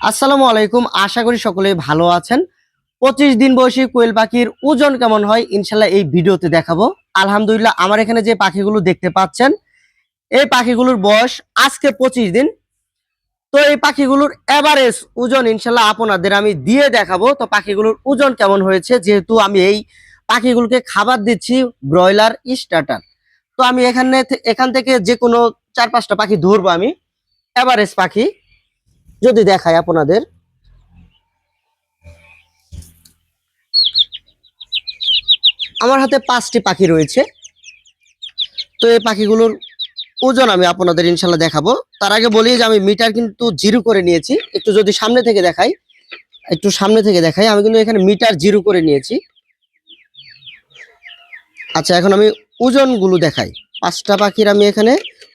আসসালামু আলাইকুম, আশা করি সকলেই ভালো আছেন। 25 দিন বয়সী কোয়েল পাখির ওজন কেমন হয় ইনশাল্লাহ এই ভিডিওতে দেখাবো। আলহামদুলিল্লাহ, আমার এখানে যে পাখিগুলো দেখতে পাচ্ছেন এই পাখিগুলোর বয়স আজকে 25 দিন। তো এই পাখিগুলোর এভারেজ ওজন ইনশাল্লাহ আপনাদের আমি দিয়ে দেখাবো। তো পাখিগুলোর ওজন কেমন হয়েছে, যেহেতু আমি এই পাখিগুলোকে খাবার দিচ্ছি ব্রয়লার স্টার্টার। তো আমি এখান থেকে যে কোনো 4-5টা পাখি ধরবো আমি, এভারেজ পাখি যদি দেখাই আপনাদের। আমার হাতে 5টি পাখি রয়েছে। তো এই পাখিগুলোর ওজন আমি আপনাদের ইনশাল্লাহ দেখাবো। তার আগে বলি যে আমি মিটার কিন্তু জিরো করে নিয়েছি। একটু যদি সামনে থেকে দেখাই, আমি কিন্তু এখানে মিটার জিরো করে নিয়েছি। আচ্ছা, এখন আমি ওজনগুলো দেখাই। 5টা পাখির আমি এখানে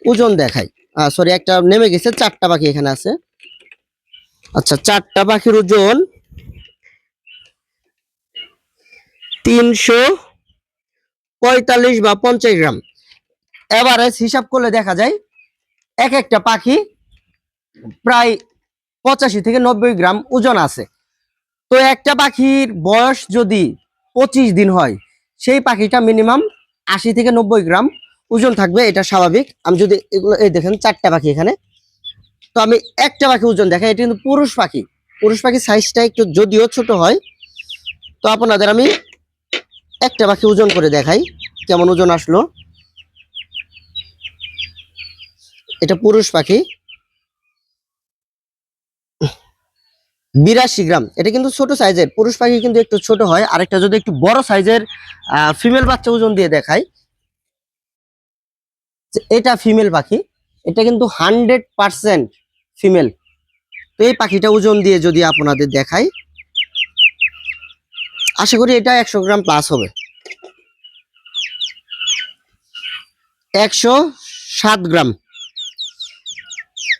ওজন দেখাই। সরি, একটা নেমে গেছে, 4টা পাখি এখানে আছে। আচ্ছা, 4টা পাখির ওজন 345 বা 50 গ্রাম। এভারেজ হিসাব করলে দেখা যায় এক একটা পাখি প্রায় 85 থেকে 90 গ্রাম ওজন আছে। তো একটা পাখির বয়স যদি 25 দিন হয়, সেই পাখিটা মিনিমাম 80 থেকে 90 গ্রাম ওজন থাকবে, এটা স্বাভাবিক। আমি যদি এগুলো, এই দেখেন 4টা পাখি এখানে। তো আমি একটা পাখি ওজন দেখাই, এটা কিন্তু পুরুষ পাখি। পুরুষ পাখির সাইজটা একটু যদিও ছোট হয়। তো আপনাদের আমি একটা পাখি ওজন করে দেখাই কেমন ওজন আসলো। এটা পুরুষ পাখি, 82 গ্রাম। এটা কিন্তু ছোট সাইজের পুরুষ পাখি, কিন্তু একটু ছোট হয়। আরেকটা যদি একটু বড় সাইজের ফিমেল বাচ্চা ওজন দিয়ে দেখাই, এটা ফিমেল পাখি, এটা কিন্তু 100% ফিমেল। তো এই পাখিটা ওজন দিয়ে যদি আপনাদের দেখাই, আশা করি এটা 100 গ্রাম প্লাস হবে। 107 গ্রাম।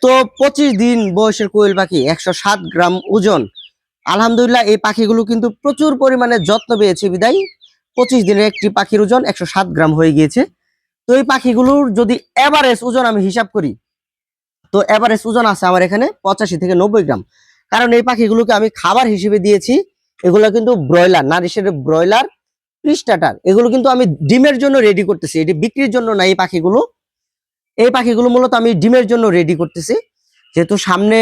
তো 25 দিন বয়সের কোয়েল পাখি, 107 গ্রাম ওজন। আলহামদুলিল্লাহ, এই পাখিগুলো কিন্তু প্রচুর পরিমাণে যত্ন পেয়েছে বিদায় 25 দিনের একটি পাখির ওজন 107 গ্রাম হয়ে গিয়েছে। তো এই পাখিগুলোর যদি এভারেজ ওজন আমি হিসাব করি, তো এভারেজ ওজন আছে আমার এখানে 85 থেকে 90 গ্রাম। কারণ এই পাখিগুলোকে আমি খাবার হিসেবে দিয়েছি। এগুলো কিন্তু ব্রয়লার, নারিশের ব্রয়লার স্টার্টার। এগুলো কিন্তু আমি ডিমের জন্য রেডি করতেছি, এটি বিক্রির জন্য না। এই পাখিগুলো মূলত আমি ডিমের জন্য রেডি করতেছি, যেহেতু সামনে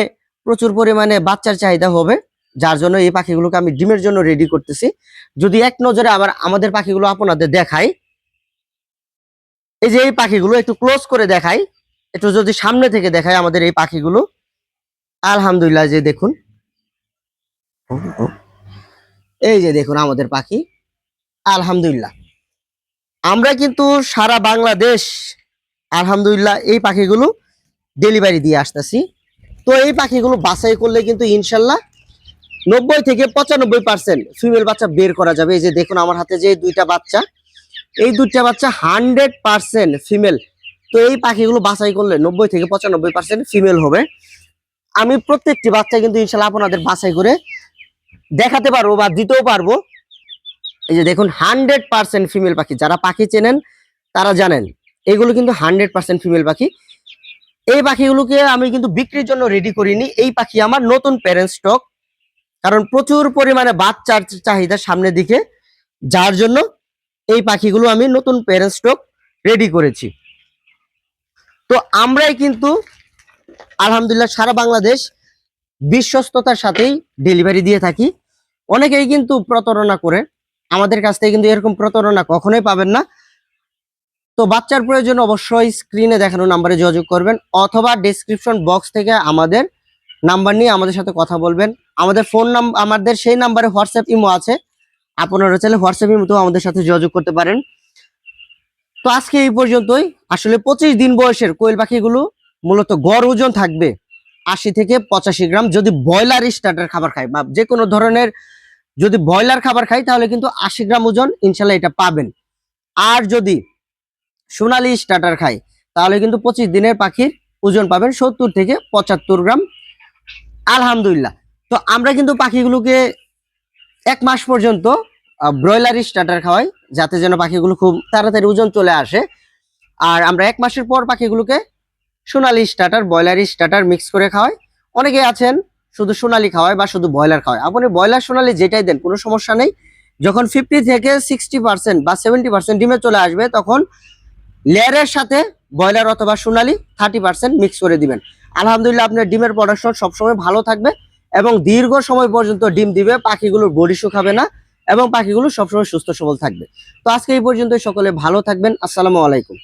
প্রচুর পরিমাণে বাচ্চার চাহিদা হবে, যার জন্য এই পাখিগুলোকে আমি ডিমের জন্য রেডি করতেছি। যদি এক নজরে আবার আমাদের পাখিগুলো আপনাদের দেখাই, এই যে এই পাখিগুলো একটু ক্লোজ করে দেখাই, একটু যদি সামনে থেকে দেখাই আমাদের এই পাখিগুলো, আলহামদুলিল্লাহ, যে দেখুন, এই যে দেখুন আমাদের পাখি। আলহামদুলিল্লাহ, আমরা কিন্তু সারা বাংলাদেশ আলহামদুলিল্লাহ এই পাখিগুলো ডেলিভারি দিয়ে আসতেছি। তো এই পাখিগুলো বাছাই করলে কিন্তু ইনশাল্লাহ 90 থেকে 95% ফিমেল বাচ্চা বের করা যাবে। এই যে দেখুন আমার হাতে যে দুইটা বাচ্চা, এই দুইটা বাচ্চা 100% ফিমেল। তো এই পাখিগুলো বাছাই করলে 90 থেকে 95% ফিমেল হবে। আমি প্রত্যেকটি বাচ্চা কিন্তু ইনশাল্লাহ আপনাদের বাছাই করে দেখাতে পারবো বা দিতেও পারবো। এই যে দেখুন 100% ফিমেল পাখি, যারা পাখি চেনেন তারা জানেন এগুলো কিন্তু 100% ফিমেল পাখি। এই পাখিগুলোকে আমি কিন্তু বিক্রির জন্য রেডি করিনি। এই পাখি আমার নতুন প্যারেন্ট স্টক, কারণ প্রচুর পরিমাণে বাচ্চার চাহিদা সামনের দিকে, যার জন্য এই পাখিগুলো আমি নতুন প্যারেন্ট স্টক রেডি করেছি। তো আমরাই কিন্তু আলহামদুলিল্লাহ সারা বাংলাদেশ বিশ্বস্ততার সাথেই ডেলিভারি দিয়ে থাকি। অনেকেই কিন্তু প্রতারণা করে, আমাদের কাছ থেকে কিন্তু এরকম প্রতারণা কখনোই পাবেন না। তো বাচ্চার প্রয়োজন অবশ্যই স্ক্রিনে দেখানো নাম্বারে যোগাযোগ করবেন, অথবা ডেসক্রিপশন বক্স থেকে আমাদের নাম্বার নিয়ে আমাদের সাথে কথা বলবেন। আমাদের ফোন নাম্বার, আমাদের সেই নাম্বারে হোয়াটসঅ্যাপ ইমো আছে, আপনারা চাইলে হোয়াটসঅ্যাপ ইমোতেও আমাদের সাথে যোগাযোগ করতে পারেন। তো আজকে এই পর্যন্তই। আসলে 25 দিন বয়সের কোয়েল পাখিগুলো মূলত গড় ওজন থাকবে 80 থেকে 85 গ্রাম। যদি ব্রয়লার স্টার্টার খাবার খায় বা যে কোনো ধরনের যদি ব্রয়লার খাবার খায়, তাহলে কিন্তু 80 গ্রাম ওজন ইনশাল্লাহ এটা পাবেন। আর যদি সোনালী স্টার্টার খায়, তাহলে কিন্তু 25 দিনের পাখির ওজন পাবেন 70 থেকে 75 গ্রাম। আলহামদুলিল্লাহ। তো আমরা কিন্তু পাখিগুলোকে 1 মাস পর্যন্ত ব্রয়লার স্টার্টার খাওয়াই, যাতে যেন পাখিগুলো খুব তাড়াতাড়ি ওজন চলে আসে। আর আমরা 1 মাসের পর পাখিগুলোকে সোনালী স্টার্টার, ব্রয়লার স্টার্টার মিক্স করে খাওয়াই। অনেকে আছেন শুধু সোনালী খাওয়ায় বা শুধু ব্রয়লার খাওয়ায়, আপনি ব্রয়লার সোনালী যেটাই দেন কোনো সমস্যা নেই। যখন 50 থেকে 60% বা 70% ডিমে চলে আসবে, তখন লেয়ারের সাথে ব্রয়লার অথবা সোনালী 30% মিক্স করে দিবেন। আলহামদুলিল্লাহ আপনার ডিমের প্রোডাকশন সবসময় ভালো থাকবে এবং দীর্ঘ সময় পর্যন্ত ডিম দিবে, পাখিগুলোর বডি শুকাবে না এবং পাখিগুলো সবসময় সুস্থ সবল থাকবে। তো আজকে এই পর্যন্ত, সকলে ভালো থাকবেন। আসসালামু আলাইকুম।